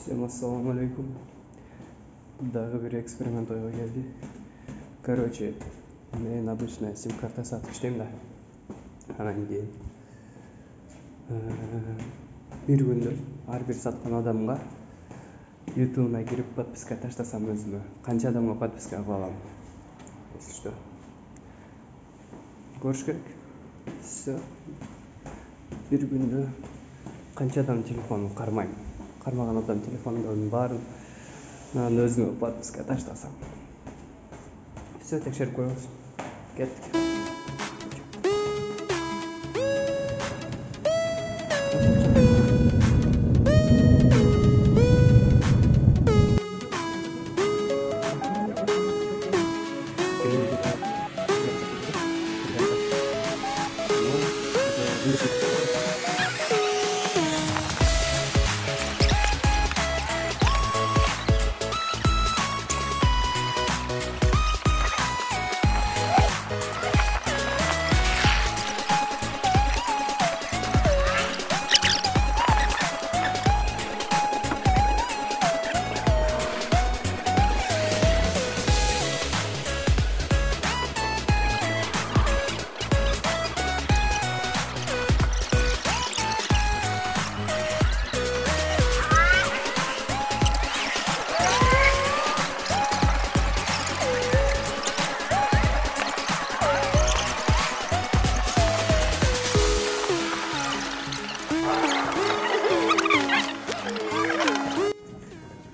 Всем ассаламу алейкум. Дагы бир эксперимент ойго келди. Короче, мен обычно сим-карта сатып иштейм да. Анан кийин бир күндө ар бир саткан адамга YouTube'на кирип подписка таштасам өзүмө канча адамга подписка кылып алам. Если что. Көрүш керек. Всё. Бир күндө канча адам телефонун кармайм. Кармаган адам телефондордун баарын анан өзүмө подписка таштасам. Всё текшерип көрөбүз. Кеттик.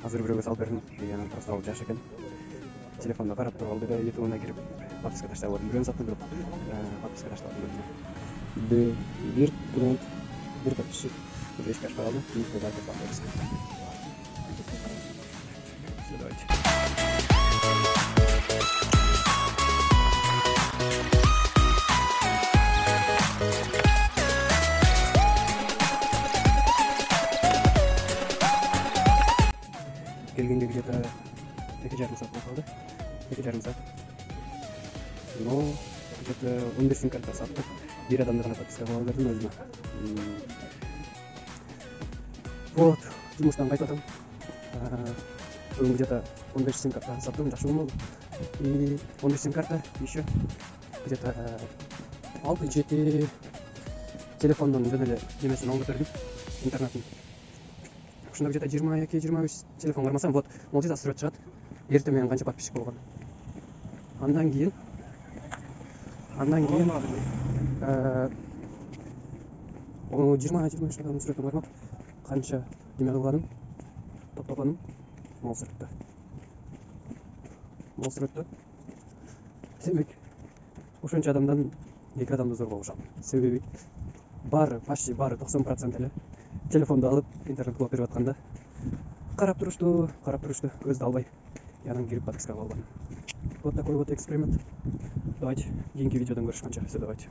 Азыр бирөөгө салып бердим. Анан просто жаш экен. Телефонда карап туруп алды да YouTube'на кирип подписка таштап алдым. Бирөөнү саттым бирок подписка таштап алдым. Бир бренд, бир подписчик. Беш каш калды. Никто да не подписка. Давайте. Келгенде где-то 2,5 саат болуп калды. 2,5 саат. Но где-то 11 сим-карта саттык. Бир адамды гана подписка кылып бердим өзүмө. Вот, жумуштан кайтып атам. Бүгүн где-то 15 сим-карта саттым, жакшы болду. И 15 сим-карта еще где-то 6-7 телефондон жөн эле немесин алып бердим, интернеттин. Ушунда где-то 22-23 телефон кармасам, вот молчица сүрөт чыгат. Эртең менен канча подписчик болгон. Андан кийин 20-23 адам сүрөтүн кармап, канча неме кылганым, топтогоным мол сүрөттө. Демек, ошончо адамдан 2 адамды зор болушам. Себеби почти баары 90% эле телефонду алып интернет кылып берип атканда карап турушту, көздү албай. Анан кирип подписка кылып алган. Вот такой вот эксперимент. Давайте кийинки видеодон көрүшкөнчө. Все, давайте.